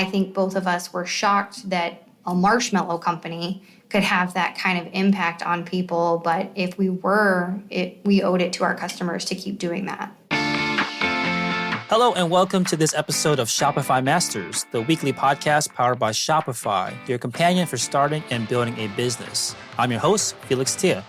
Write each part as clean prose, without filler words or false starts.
I think both of us were shocked that a marshmallow company could have that kind of impact on people. But if we we owed it to our customers to keep doing that. Hello and welcome to this episode of Shopify Masters, the weekly podcast powered by Shopify, your companion for starting and building a business. I'm your host, Felix Tia.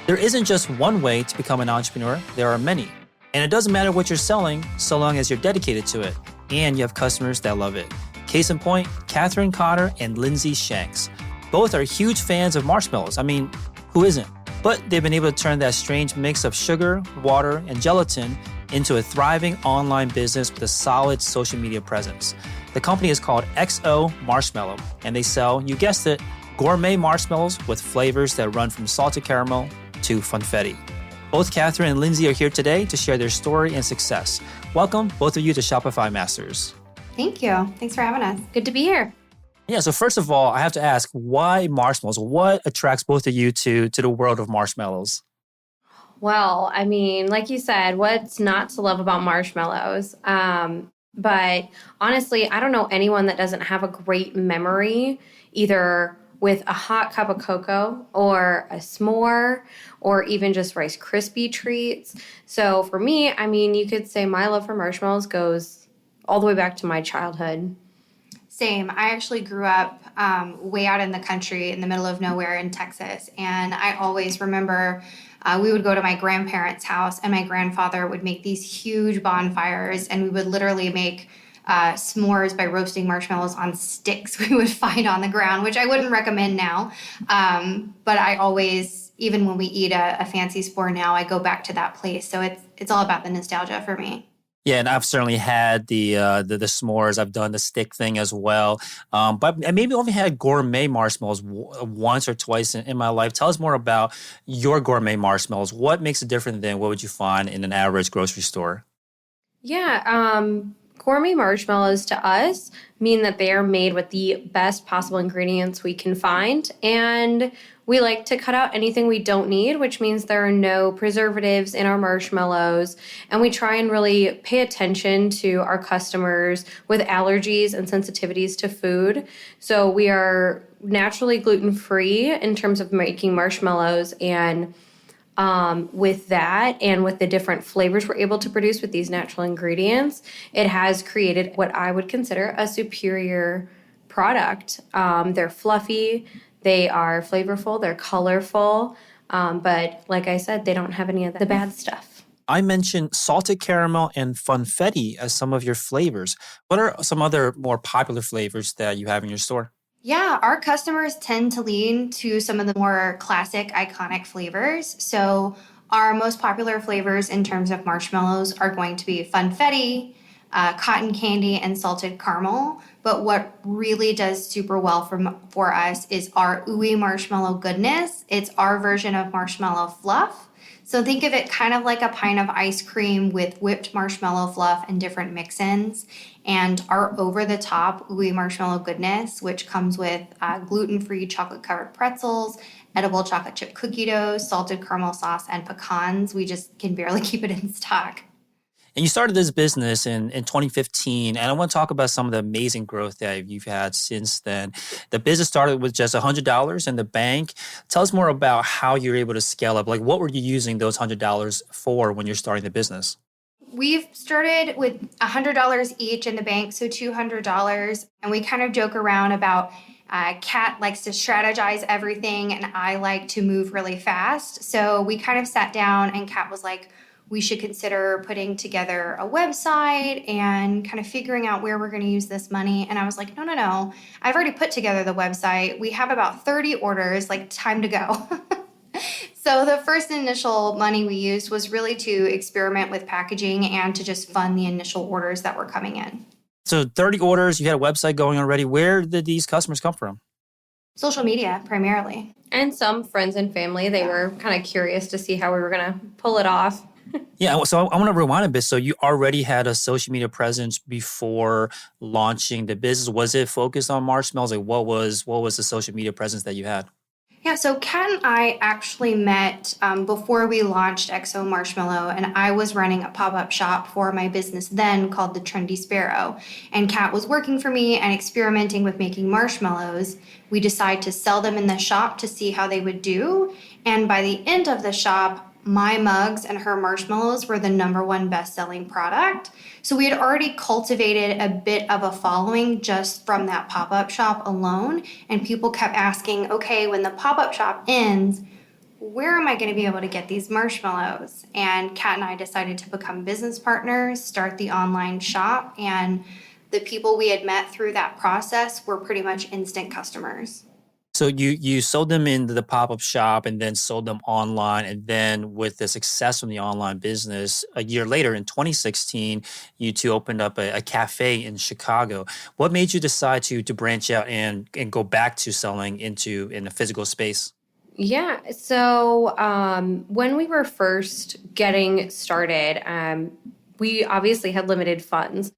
There isn't just one way to become an entrepreneur, there are many. And it doesn't matter what you're selling, so long as you're dedicated to it and you have customers that love it. Case in point, Catherine Cotter and Lindsay Shanks. Both are huge fans of marshmallows. I mean, who isn't? But they've been able to turn that strange mix of sugar, water, and gelatin into a thriving online business with a solid social media presence. The company is called XO Marshmallow, and they sell, you guessed it, gourmet marshmallows with flavors that run from salted caramel to funfetti. Both Catherine and Lindsay are here today to share their story and success. Welcome, both of you, to Shopify Masters. Thank you. Thanks for having us. Good to be here. Yeah, so first of all, I have to ask, why marshmallows? What attracts both of you to the world of marshmallows? Well, I mean, like you said, what's not to love about marshmallows? But honestly, I don't know anyone that doesn't have a great memory, either with a hot cup of cocoa or a s'more or even just Rice Krispie treats. So for me, I mean, you could say my love for marshmallows goes all the way back to my childhood. Same. I actually grew up way out in the country in the middle of nowhere in Texas. And I always remember we would go to my grandparents' house and my grandfather would make these huge bonfires and we would literally make s'mores by roasting marshmallows on sticks we would find on the ground, which I wouldn't recommend now. But I always, even when we eat a fancy s'more now, I go back to that place. So it's all about the nostalgia for me. Yeah, and I've certainly had the s'mores. I've done the stick thing as well. But I maybe only had gourmet marshmallows once or twice in my life. Tell us more about your gourmet marshmallows. What makes it different than what would you find in an average grocery store? Yeah, gourmet marshmallows to us mean that they are made with the best possible ingredients we can find. And we like to cut out anything we don't need, which means there are no preservatives in our marshmallows. And we try and really pay attention to our customers with allergies and sensitivities to food. So we are naturally gluten-free in terms of making marshmallows. And with that and with the different flavors we're able to produce with these natural ingredients, it has created what I would consider a superior product. They're fluffy. They are flavorful, they're colorful, but like I said, they don't have any of the bad stuff. I mentioned salted caramel and funfetti as some of your flavors. What are some other more popular flavors that you have in your store? Yeah, our customers tend to lean to some of the more classic, iconic flavors. So our most popular flavors in terms of marshmallows are going to be funfetti, cotton candy, and salted caramel. But what really does super well for us is our ooey marshmallow goodness. It's our version of marshmallow fluff. So think of it kind of like a pint of ice cream with whipped marshmallow fluff and different mix-ins. And our over-the-top ooey marshmallow goodness, which comes with gluten-free chocolate-covered pretzels, edible chocolate chip cookie dough, salted caramel sauce, and pecans. We just can barely keep it in stock. And you started this business in 2015, and I want to talk about some of the amazing growth that you've had since then. The business started with just $100 in the bank. Tell us more about how you're able to scale up. Like, what were you using those $100 for when you're starting the business? We've started with $100 each in the bank, so $200. And we kind of joke around about Kat likes to strategize everything, and I like to move really fast. So we kind of sat down, and Kat was like, we should consider putting together a website and kind of figuring out where we're going to use this money. And I was like, no. I've already put together the website. We have about 30 orders, like time to go. So the first initial money we used was really to experiment with packaging and to just fund the initial orders that were coming in. So 30 orders, you had a website going already. Where did these customers come from? Social media, primarily. And some friends and family, they were kind of curious to see how we were going to pull it off. Yeah, so I want to rewind a bit. So you already had a social media presence before launching the business. Was it focused on marshmallows? Like what was the social media presence that you had? Yeah, so Kat and I actually met before we launched XO Marshmallow, and I was running a pop up shop for my business then called the Trendy Sparrow. And Kat was working for me and experimenting with making marshmallows. We decided to sell them in the shop to see how they would do. And by the end of the shop, my mugs and her marshmallows were the number one best-selling product. So we had already cultivated a bit of a following just from that pop-up shop alone. And people kept asking, okay, when the pop-up shop ends, where am I going to be able to get these marshmallows? And Kat and I decided to become business partners, start the online shop, and the people we had met through that process were pretty much instant customers. So you sold them in the pop-up shop and then sold them online. And then with the success from the online business, a year later in 2016, you two opened up a cafe in Chicago. What made you decide to branch out and go back to selling in a physical space? Yeah. So when we were first getting started, we obviously had limited funds.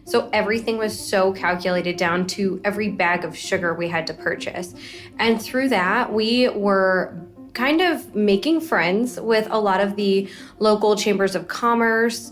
So everything was so calculated down to every bag of sugar we had to purchase. And through that, we were kind of making friends with a lot of the local chambers of commerce,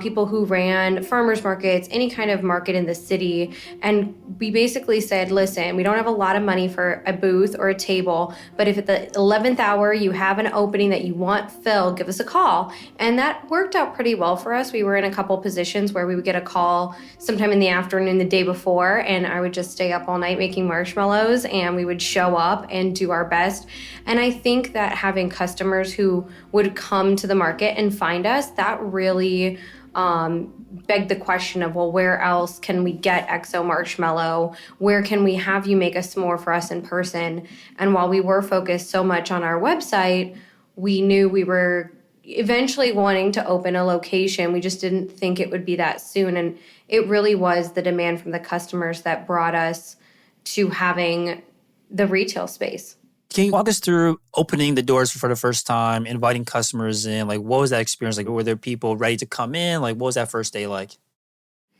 people who ran farmers markets, any kind of market in the city. And we basically said, listen, we don't have a lot of money for a booth or a table, but if at the 11th hour you have an opening that you want filled, give us a call. And that worked out pretty well for us. We were in a couple positions where we would get a call sometime in the afternoon the day before, and I would just stay up all night making marshmallows, and we would show up and do our best. And I think that having customers who would come to the market and find us, that really begged the question of, well, where else can we get XO Marshmallow? Where can we have you make a s'more for us in person? And while we were focused so much on our website, we knew we were eventually wanting to open a location. We just didn't think it would be that soon. And it really was the demand from the customers that brought us to having the retail space. Can you walk us through opening the doors for the first time, inviting customers in? Like, what was that experience like? Were there people ready to come in? Like, what was that first day like?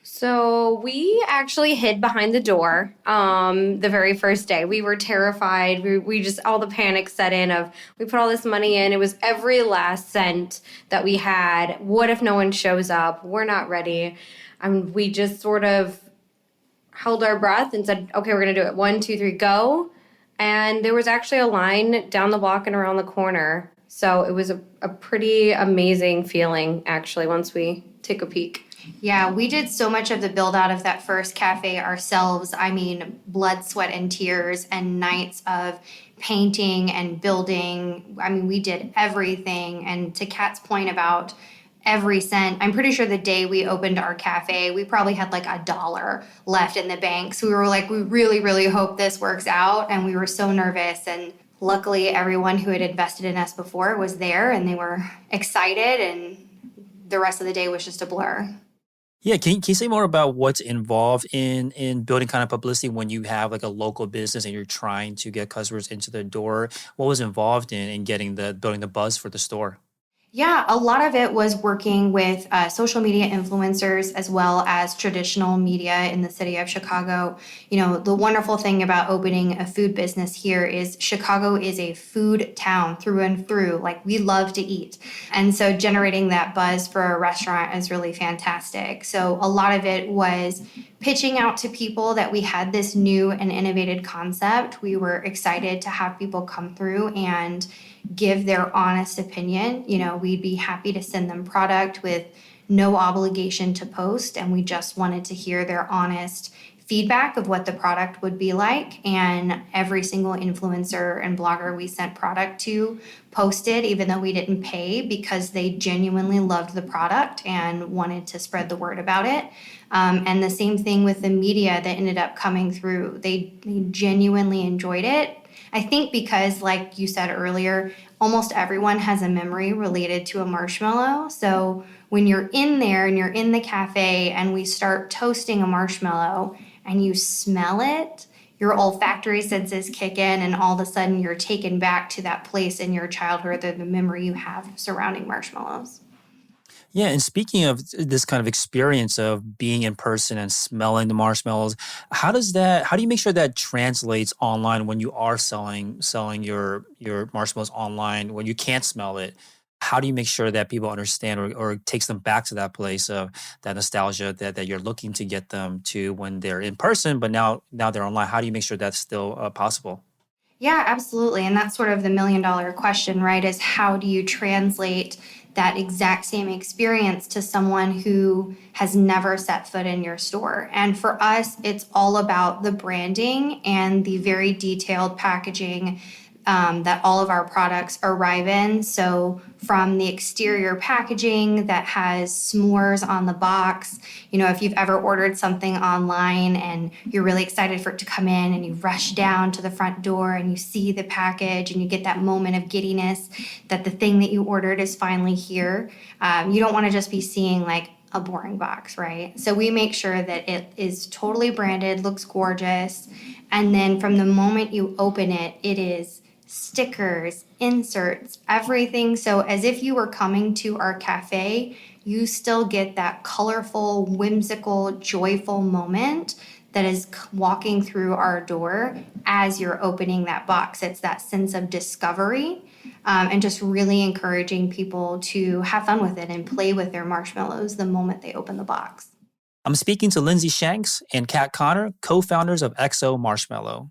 So we actually hid behind the door the very first day. We were terrified. We just, all the panic set in of, we put all this money in. It was every last cent that we had. What if no one shows up? We're not ready. We just sort of held our breath and said, okay, we're going to do it. 1, 2, 3, go. And there was actually a line down the block and around the corner. So it was a pretty amazing feeling, actually, once we took a peek. Yeah, we did so much of the build out of that first cafe ourselves. I mean, blood, sweat, and tears, and nights of painting and building. I mean, we did everything. And to Kat's point about every cent, I'm pretty sure the day we opened our cafe, we probably had like $1 left in the bank. So we were like, we really, really hope this works out. And we were so nervous. And luckily, everyone who had invested in us before was there and they were excited. And the rest of the day was just a blur. Yeah, can you say more about what's involved in building kind of publicity when you have like a local business and you're trying to get customers into the door? What was involved in getting building the buzz for the store? Yeah, a lot of it was working with social media influencers as well as traditional media in the city of Chicago. You know, the wonderful thing about opening a food business here is Chicago is a food town through and through. Like, we love to eat. And so generating that buzz for a restaurant is really fantastic. So a lot of it was pitching out to people that we had this new and innovative concept. We were excited to have people come through and give their honest opinion. You know, we'd be happy to send them product with no obligation to post, and we just wanted to hear their honest feedback of what the product would be like. And every single influencer and blogger we sent product to posted, even though we didn't pay, because they genuinely loved the product and wanted to spread the word about it. And the same thing with the media that ended up coming through. They genuinely enjoyed it. I think because, like you said earlier, almost everyone has a memory related to a marshmallow. So when you're in there and you're in the cafe and we start toasting a marshmallow and you smell it, your olfactory senses kick in, and all of a sudden you're taken back to that place in your childhood or the memory you have surrounding marshmallows. Yeah, and speaking of this kind of experience of being in person and smelling the marshmallows, how do you make sure that translates online when you are selling your marshmallows online when you can't smell it? How do you make sure that people understand or it takes them back to that place of that nostalgia that you're looking to get them to when they're in person, but now they're online? How do you make sure that's still possible? Yeah, absolutely. And that's sort of the $1 million question, right? Is how do you translate that exact same experience to someone who has never set foot in your store? And for us, it's all about the branding and the very detailed packaging that all of our products arrive in. So, from the exterior packaging that has s'mores on the box, if you've ever ordered something online and you're really excited for it to come in and you rush down to the front door and you see the package and you get that moment of giddiness that the thing that you ordered is finally here. You don't want to just be seeing like a boring box, right? So we make sure that it is totally branded, looks gorgeous. And then from the moment you open it, it is stickers, inserts, everything. So as if you were coming to our cafe, you still get that colorful, whimsical, joyful moment that is walking through our door as you're opening that box. It's that sense of discovery and just really encouraging people to have fun with it and play with their marshmallows the moment they open the box. I'm speaking to Lindsay Shanks and Kat Connor, co-founders of XO Marshmallow.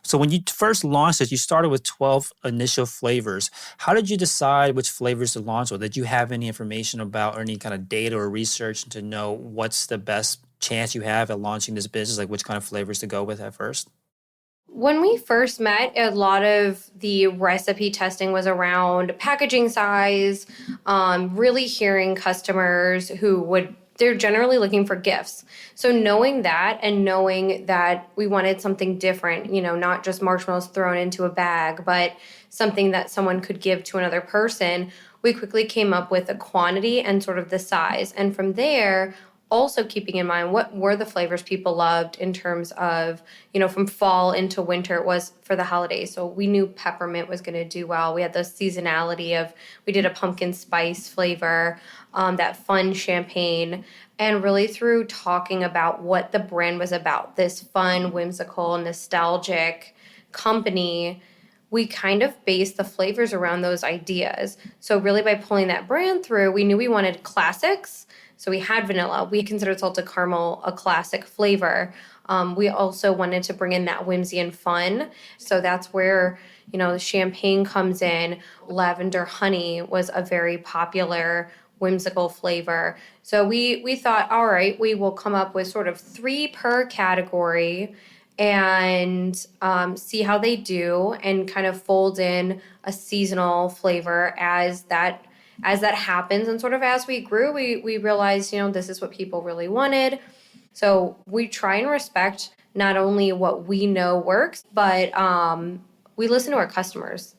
So when you first launched it, you started with 12 initial flavors. How did you decide which flavors to launch with? Did you have any information about or any kind of data or research to know what's the best chance you have at launching this business, like which kind of flavors to go with at first? When we first met, a lot of the recipe testing was around packaging size, really hearing customers they're generally looking for gifts. So knowing that and knowing that we wanted something different, not just marshmallows thrown into a bag, but something that someone could give to another person, we quickly came up with a quantity and sort of the size. And from there, also keeping in mind what were the flavors people loved in terms of, from fall into winter, it was for the holidays. So we knew peppermint was going to do well. We had the seasonality we did a pumpkin spice flavor, that fun champagne, and really through talking about what the brand was about, this fun, whimsical, nostalgic company, we kind of based the flavors around those ideas. So really by pulling that brand through, we knew we wanted classics. So we had vanilla. We considered salted caramel a classic flavor. We also wanted to bring in that whimsy and fun. So that's where, the champagne comes in. Lavender honey was a very popular whimsical flavor. So we thought, all right, we will come up with sort of 3 per category and see how they do and kind of fold in a seasonal flavor as that happens. And sort of as we grew, we realized, this is what people really wanted. So we try and respect not only what we know works, but we listen to our customers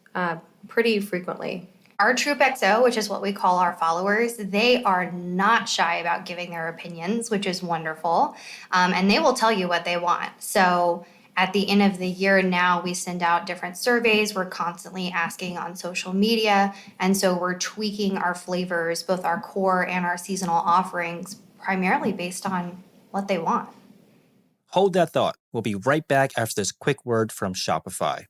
pretty frequently. Our Troop XO, which is what we call our followers, they are not shy about giving their opinions, which is wonderful. And they will tell you what they want. So at the end of the year now, we send out different surveys. We're constantly asking on social media. And so we're tweaking our flavors, both our core and our seasonal offerings, primarily based on what they want. Hold that thought. We'll be right back after this quick word from Shopify.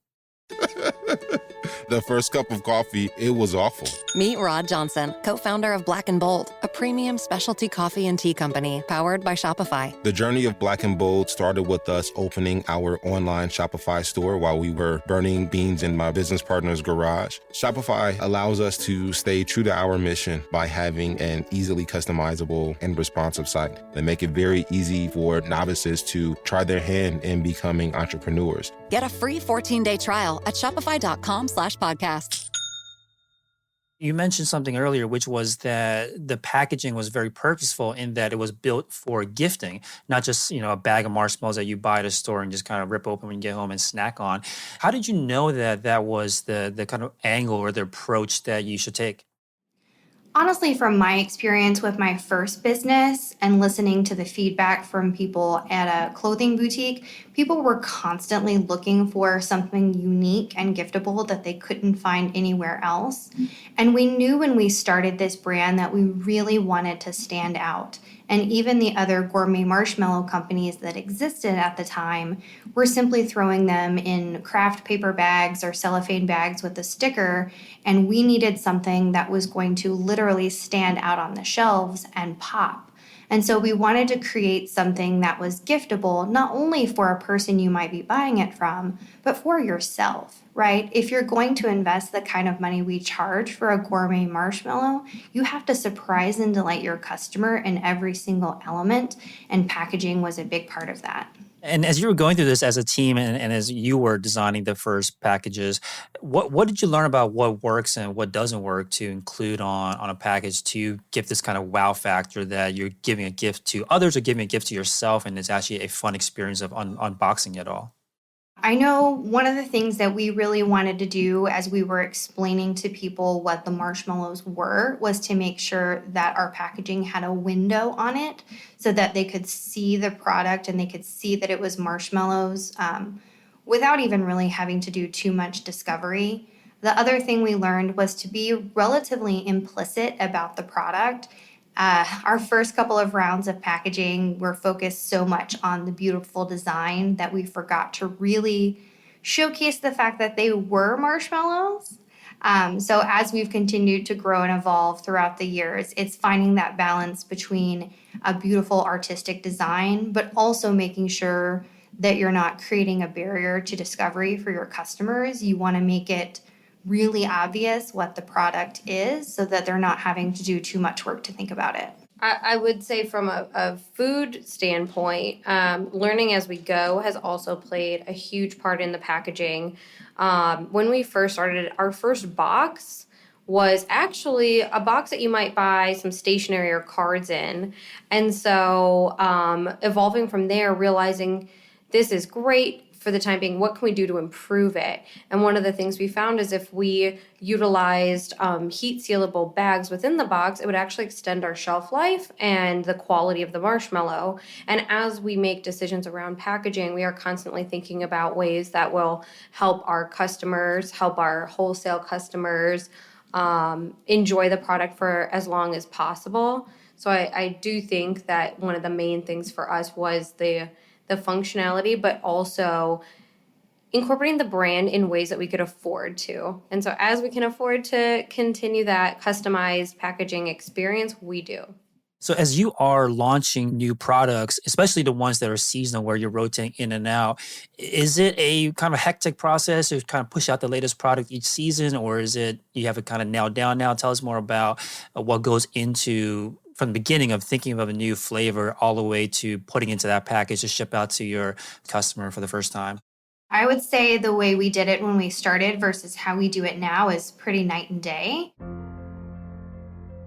The first cup of coffee, it was awful. Meet Rod Johnson, co-founder of Black & Bold, a premium specialty coffee and tea company powered by Shopify. The journey of Black & Bold started with us opening our online Shopify store while we were burning beans in my business partner's garage. Shopify allows us to stay true to our mission by having an easily customizable and responsive site. They make it very easy for novices to try their hand in becoming entrepreneurs. Get a free 14-day trial at shopify.com/podcast. You mentioned something earlier, which was that the packaging was very purposeful in that it was built for gifting, not just, a bag of marshmallows that you buy at a store and just kind of rip open when you get home and snack on. How did you know that was the kind of angle or the approach that you should take? Honestly, from my experience with my first business and listening to the feedback from people at a clothing boutique, people were constantly looking for something unique and giftable that they couldn't find anywhere else. And we knew when we started this brand that we really wanted to stand out. And even the other gourmet marshmallow companies that existed at the time were simply throwing them in craft paper bags or cellophane bags with a sticker. And we needed something that was going to literally stand out on the shelves and pop. And so we wanted to create something that was giftable, not only for a person you might be buying it from, but for yourself, right? If you're going to invest the kind of money we charge for a gourmet marshmallow, you have to surprise and delight your customer in every single element, and packaging was a big part of that. And as you were going through this as a team and as you were designing the first packages, what did you learn about what works and what doesn't work to include on a package to give this kind of wow factor that you're giving a gift to others or giving a gift to yourself and it's actually a fun experience of unboxing it all? I know one of the things that we really wanted to do as we were explaining to people what the marshmallows were was to make sure that our packaging had a window on it so that they could see the product and they could see that it was marshmallows without even really having to do too much discovery. The other thing we learned was to be relatively implicit about the product. Our first couple of rounds of packaging were focused so much on the beautiful design that we forgot to really showcase the fact that they were marshmallows. So as we've continued to grow and evolve throughout the years, it's finding that balance between a beautiful artistic design, but also making sure that you're not creating a barrier to discovery for your customers. You want to make it really obvious what the product is so that they're not having to do too much work to think about it. I would say from a food standpoint, learning as we go has also played a huge part in the packaging. When we first started, our first box was actually a box that you might buy some stationery or cards in. And so evolving from there, realizing this is great for the time being, what can we do to improve it? And one of the things we found is if we utilized heat sealable bags within the box, it would actually extend our shelf life and the quality of the marshmallow. And as we make decisions around packaging, we are constantly thinking about ways that will help our customers, help our wholesale customers enjoy the product for as long as possible. So I do think that one of the main things for us was the functionality, but also incorporating the brand in ways that we could afford to. And so as we can afford to continue that customized packaging experience, we do. So as you are launching new products, especially the ones that are seasonal where you're rotating in and out, is it a kind of hectic process to kind of push out the latest product each season, or is it you have it kind of nailed down now? Tell us more about what goes into from the beginning of thinking of a new flavor all the way to putting into that package to ship out to your customer for the first time. I would say the way we did it when we started versus how we do it now is pretty night and day.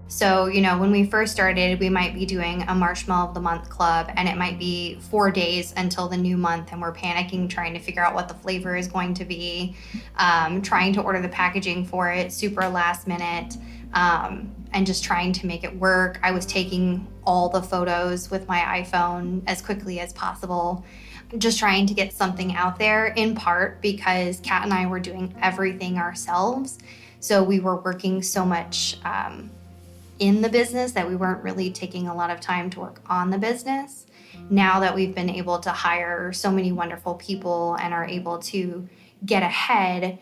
So, when we first started, we might be doing a Marshmallow of the Month club, and it might be 4 days until the new month, and we're panicking trying to figure out what the flavor is going to be, trying to order the packaging for it super last minute, and just trying to make it work. I was taking all the photos with my iPhone as quickly as possible, just trying to get something out there, in part because Kat and I were doing everything ourselves. So we were working so much in the business that we weren't really taking a lot of time to work on the business. Now that we've been able to hire so many wonderful people and are able to get ahead,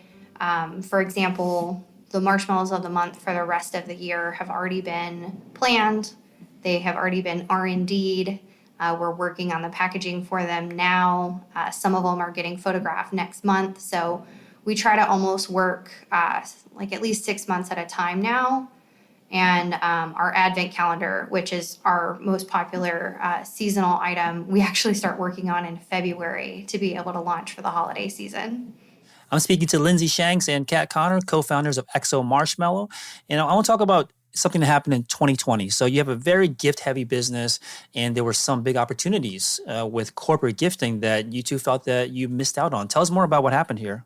for example, the marshmallows of the month for the rest of the year have already been planned. They have already been R&D'd. We're working on the packaging for them now. Some of them are getting photographed next month. So we try to almost work like at least 6 months at a time now. And our advent calendar, which is our most popular seasonal item, we actually start working on in February to be able to launch for the holiday season. I'm speaking to Lindsay Shanks and Kat Connor, co-founders of XO Marshmallow. And I want to talk about something that happened in 2020. So you have a very gift-heavy business, and there were some big opportunities with corporate gifting that you two felt that you missed out on. Tell us more about what happened here.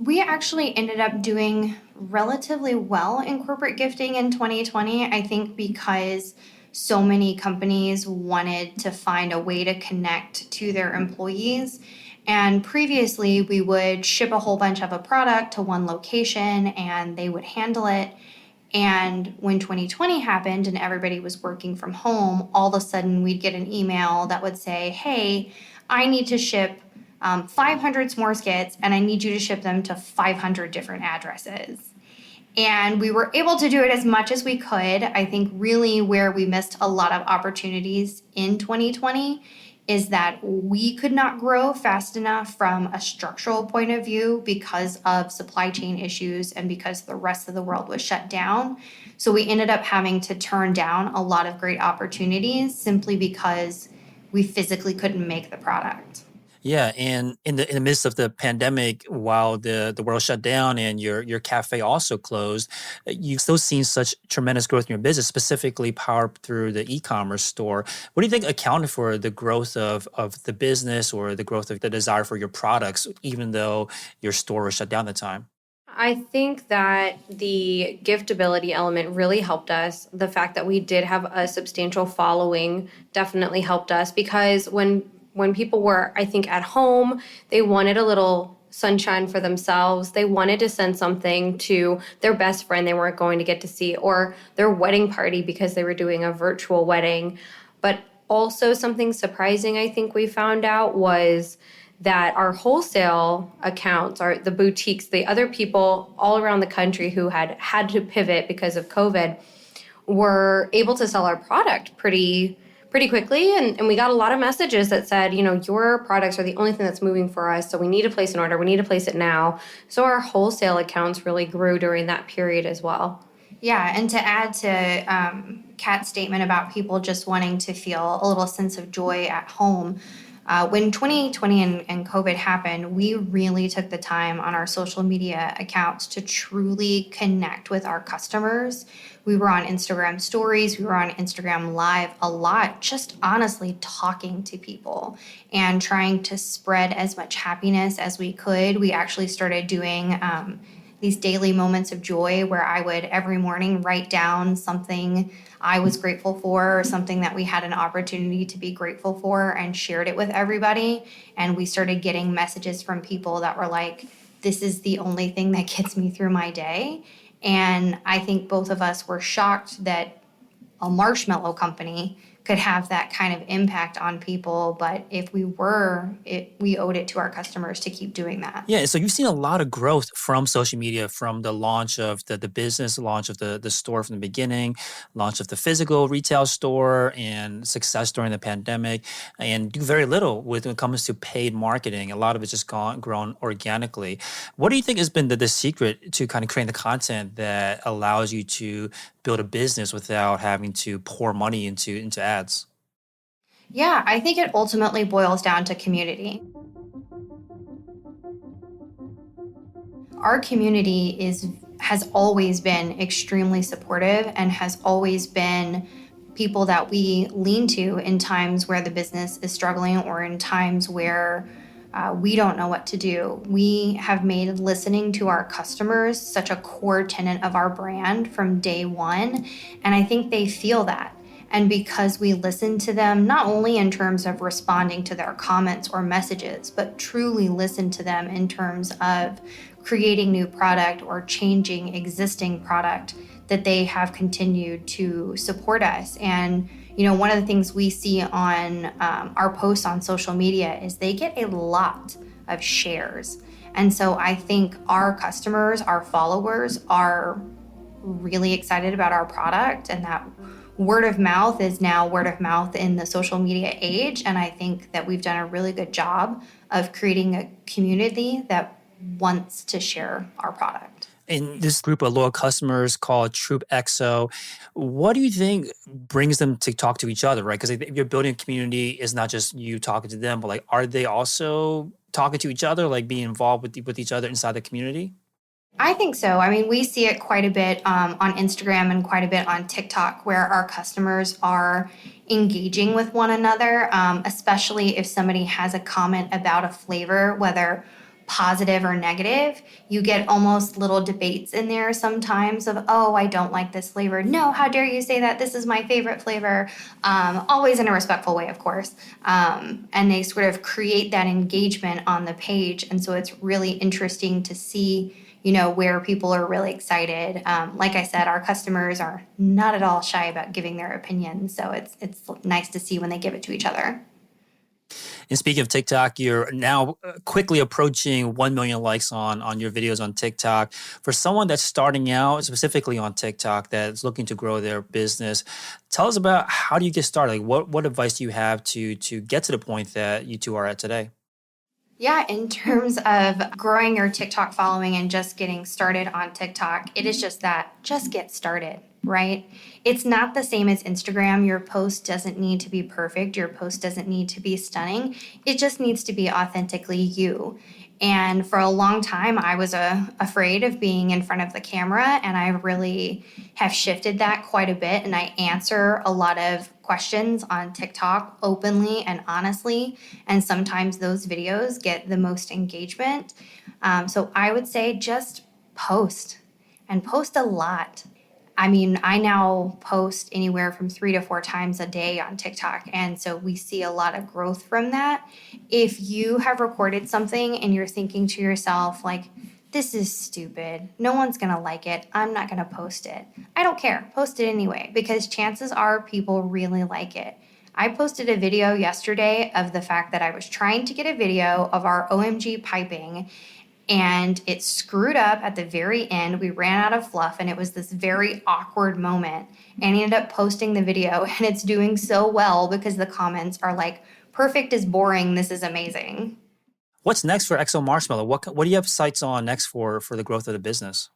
We actually ended up doing relatively well in corporate gifting in 2020, I think because so many companies wanted to find a way to connect to their employees. And previously, we would ship a whole bunch of a product to one location and they would handle it. And when 2020 happened and everybody was working from home, all of a sudden we'd get an email that would say, hey, I need to ship 500 s'more skits and I need you to ship them to 500 different addresses. And we were able to do it as much as we could. I think really where we missed a lot of opportunities in 2020 is that we could not grow fast enough from a structural point of view because of supply chain issues and because the rest of the world was shut down. So we ended up having to turn down a lot of great opportunities simply because we physically couldn't make the product. Yeah, and in the midst of the pandemic, while the world shut down and your cafe also closed, you've still seen such tremendous growth in your business, specifically powered through the e-commerce store. What do you think accounted for the growth of the business or the growth of the desire for your products, even though your store was shut down at the time? I think that the giftability element really helped us. The fact that we did have a substantial following definitely helped us because when people were, I think, at home, they wanted a little sunshine for themselves. They wanted to send something to their best friend they weren't going to get to see, or their wedding party because they were doing a virtual wedding. But also something surprising I think we found out was that our wholesale accounts, the boutiques, the other people all around the country who had to pivot because of COVID were able to sell our product pretty quickly. And we got a lot of messages that said, your products are the only thing that's moving for us. So we need to place an order. We need to place it now. So our wholesale accounts really grew during that period as well. Yeah, and to add to Kat's statement about people just wanting to feel a little sense of joy at home, when 2020 and COVID happened, we really took the time on our social media accounts to truly connect with our customers. We were on Instagram stories, we were on Instagram Live a lot, just honestly talking to people and trying to spread as much happiness as we could. We actually started doing these daily moments of joy where I would every morning write down something I was grateful for or something that we had an opportunity to be grateful for and shared it with everybody. And we started getting messages from people that were like, this is the only thing that gets me through my day. And I think both of us were shocked that a marshmallow company could have that kind of impact on people. But if we we owed it to our customers to keep doing that. Yeah, so you've seen a lot of growth from social media, from the launch of the business, launch of the store from the beginning, launch of the physical retail store, and success during the pandemic, and do very little when it comes to paid marketing. A lot of it's just grown organically. What do you think has been the secret to kind of creating the content that allows you to build a business without having to pour money into ads? Yeah, I think it ultimately boils down to community. Our community has always been extremely supportive and has always been people that we lean to in times where the business is struggling or in times where we don't know what to do. We have made listening to our customers such a core tenet of our brand from day one, and I think they feel that. And because we listen to them, not only in terms of responding to their comments or messages, but truly listen to them in terms of creating new product or changing existing product, that they have continued to support us. And one of the things we see on our posts on social media is they get a lot of shares. And so I think our customers, our followers are really excited about our product, and that word of mouth is now word of mouth in the social media age. And I think that we've done a really good job of creating a community that wants to share our product. In this group of loyal customers called Troop XO, what do you think brings them to talk to each other, right? Because if you're building a community, it's not just you talking to them, but like, are they also talking to each other, like being involved with each other inside the community? I think so. I mean, we see it quite a bit on Instagram and quite a bit on TikTok, where our customers are engaging with one another, especially if somebody has a comment about a flavor, whether positive or negative. You get almost little debates in there sometimes of, oh, I don't like this flavor. No, how dare you say that? This is my favorite flavor. Always in a respectful way, of course. And they sort of create that engagement on the page. And so it's really interesting to see, where people are really excited. Like I said, our customers are not at all shy about giving their opinions. So it's nice to see when they give it to each other. And speaking of TikTok, you're now quickly approaching 1 million likes on your videos on TikTok. For someone that's starting out specifically on TikTok that's looking to grow their business, tell us about how do you get started? Like what advice do you have to get to the point that you two are at today? Yeah, in terms of growing your TikTok following and just getting started on TikTok, it is just get started, right? It's not the same as Instagram. Your post doesn't need to be perfect. Your post doesn't need to be stunning. It just needs to be authentically you. And for a long time, I was afraid of being in front of the camera, and I really have shifted that quite a bit. And I answer a lot of questions on TikTok openly and honestly, and sometimes those videos get the most engagement. So I would say just post, and post a lot. I mean, I now post anywhere from 3 to 4 times a day on TikTok. And so we see a lot of growth from that. If you have recorded something and you're thinking to yourself, like, this is stupid, no one's going to like it, I'm not going to post it. I don't care. Post it anyway, because chances are people really like it. I posted a video yesterday of the fact that I was trying to get a video of our OMG piping, and it screwed up at the very end. We ran out of fluff, and it was this very awkward moment. And I ended up posting the video, and it's doing so well because the comments are like, perfect is boring, this is amazing. What's next for XO Marshmallow? What do you have sights on next for the growth of the business?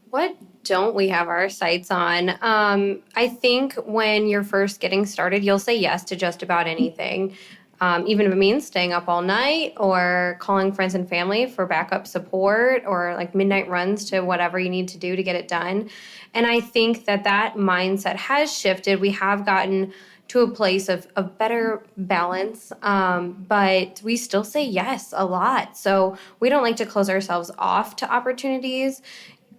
What don't we have our sights on? I think when you're first getting started, you'll say yes to just about anything. Even if it means staying up all night or calling friends and family for backup support or like midnight runs to whatever you need to do to get it done. And I think that mindset has shifted. We have gotten to a place of better balance, but we still say yes a lot. So we don't like to close ourselves off to opportunities.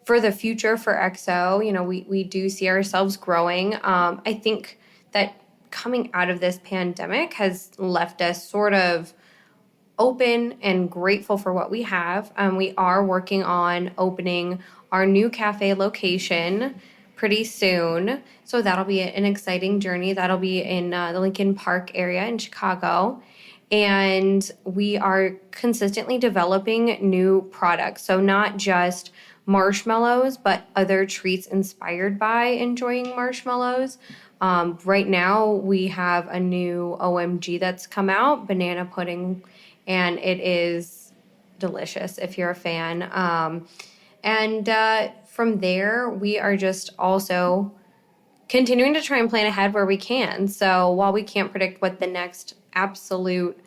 For the future for XO, we do see ourselves growing. I think that coming out of this pandemic has left us sort of open and grateful for what we have. We are working on opening our new cafe location pretty soon. So that'll be an exciting journey. That'll be in the Lincoln Park area in Chicago. And we are consistently developing new products. So not just marshmallows, but other treats inspired by enjoying marshmallows. Right now, we have a new OMG that's come out, banana pudding, and it is delicious if you're a fan. And from there, we are just also continuing to try and plan ahead where we can. So while we can't predict what the next absolute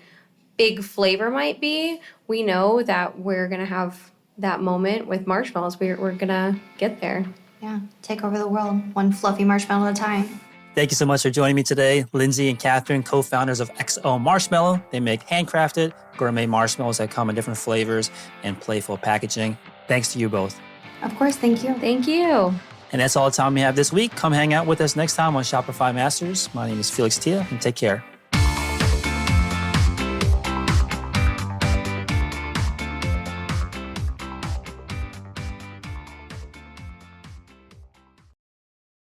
big flavor might be, we know that we're going to have that moment with marshmallows. We're going to get there. Yeah, take over the world, one fluffy marshmallow at a time. Thank you so much for joining me today. Lindsay and Catherine, co-founders of XO Marshmallow. They make handcrafted gourmet marshmallows that come in different flavors and playful packaging. Thanks to you both. Of course, thank you. Thank you. And that's all the time we have this week. Come hang out with us next time on Shopify Masters. My name is Felix Tia, and take care.